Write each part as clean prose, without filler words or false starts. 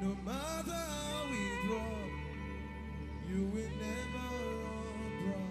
No matter how we draw, you will never run dry.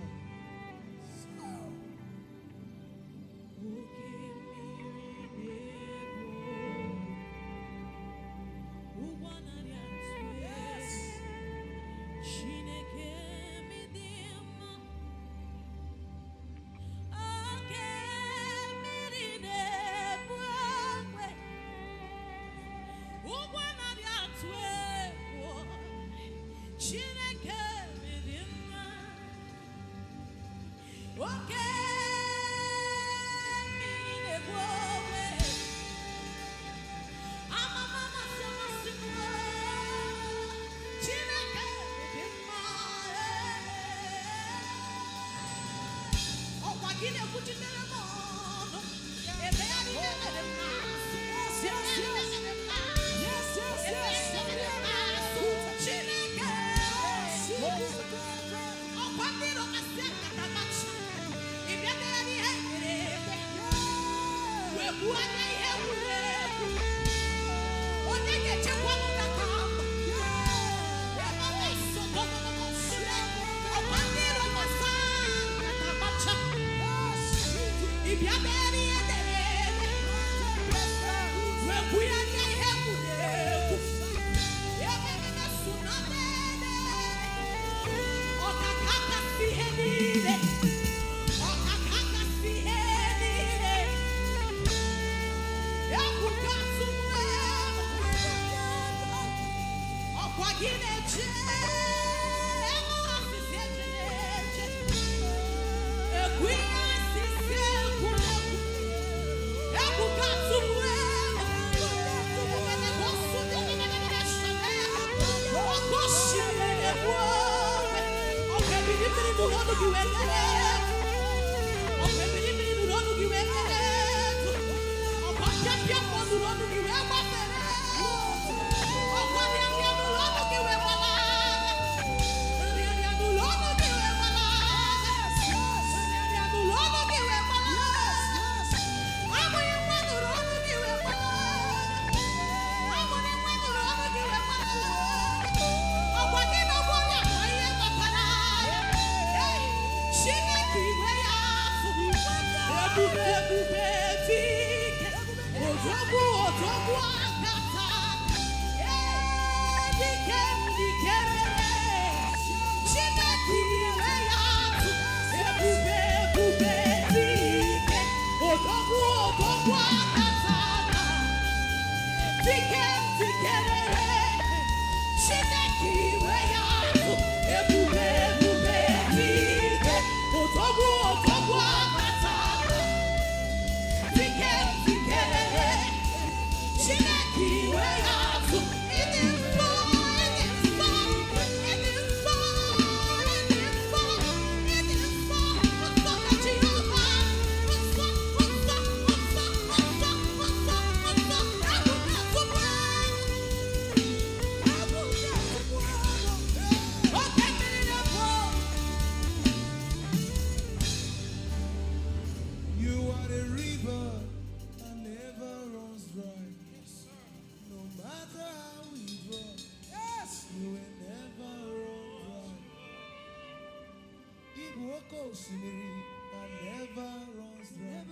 That never runs dry.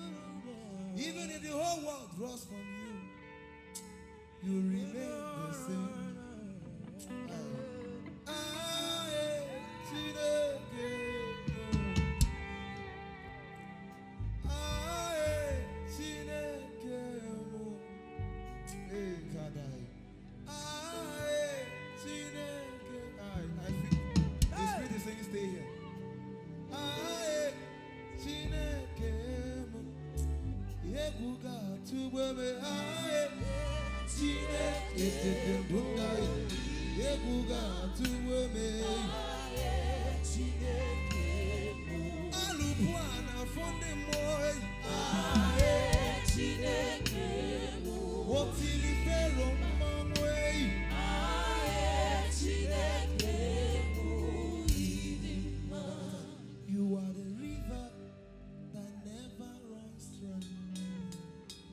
Even if the whole world draws from you, you remain the same. You are the river that never runs dry.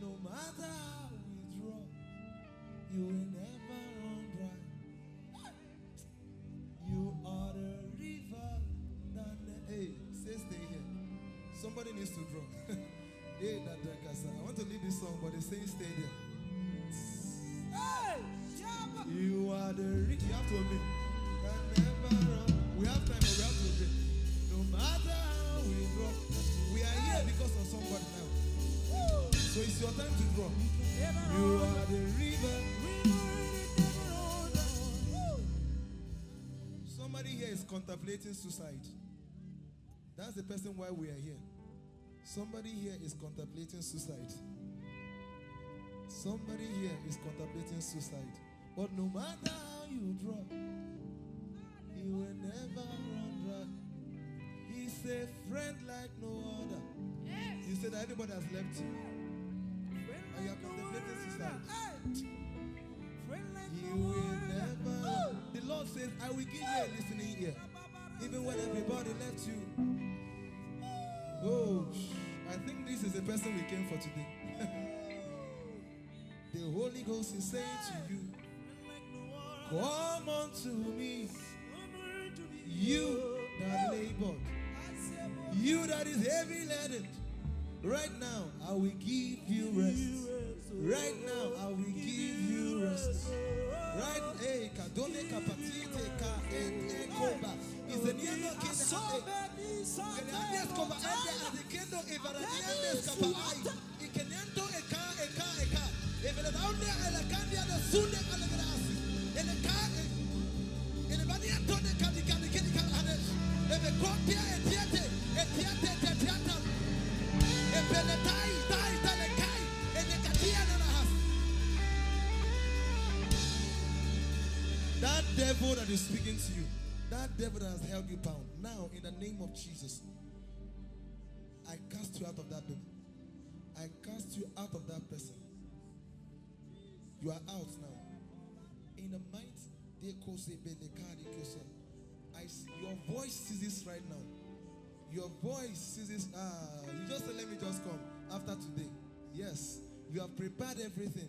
No matter how we draw, you will never run dry. means to draw. Hey, I want to leave this song, but they say stay there. You are the rich. You have to obey. We have time, but we have to obey. No matter how we draw, we are here because of somebody now. So it's your time to draw. You are the river. Somebody here is contemplating suicide. That's the person why we are here. Somebody here is contemplating suicide. Somebody here is contemplating suicide. But no matter how you draw, you will never run dry. He's a friend like no other. Yes. You said that everybody has left you. And you are contemplating suicide. He will never. The Lord says, I will give you a listening ear. Even when everybody left you. Oh, I think this is the person we came for today. The Holy Ghost is saying to you, come unto me, you that labored, you that is heavy laden. Right now, I will give you rest. Right now, I will give you rest. Right, hey, kadone kapatite ka ekoba. Is the new look in the Geniandes koba ende azikendo ivaraniandes kapai. Ikenianto eka. Evele daunde alakandia da sunde alagrasi. Ele ka ele banianto de kadikani kananes. Eve kopia etiate. Evele tai telekai. Ele katia na has. That devil that is speaking to you, that devil that has held you bound, now in the name of Jesus, I cast you out of that devil. I cast you out of that person. You are out now. In the might, your voice sees this right now. Your voice sees this. You just say, let me just come after today. Yes, you have prepared everything.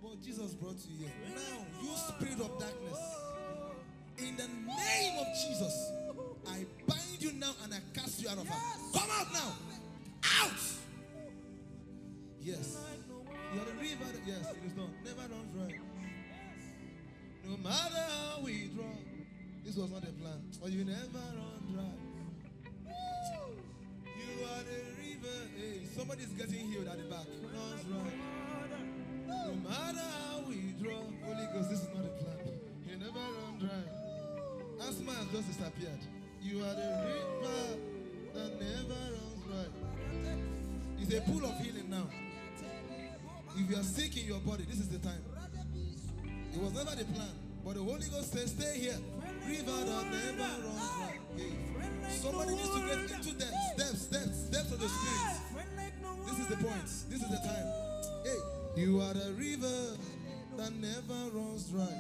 But Jesus brought you here. Now, you spirit of darkness, in the name of Jesus, I bind you now and I cast you out of her. Come out now. Out. Yes. You are the river. Yes, it is not. Never run dry. No matter how we draw. This was not a plan. Or you never run dry. You are the river. Hey, somebody's getting healed at the back. Runs dry. No matter how we draw. Holy Ghost, this is not a plan. You never run dry. Asthma has just disappeared. You are the river that never runs dry. It's a pool of healing now. If you are sick in your body, this is the time. It was never the plan. But the Holy Ghost says, stay here. River that never runs dry. Hey. Somebody needs to get into them. Steps of the Spirit. This is the point. This is the time. Hey, you are the river that never runs dry.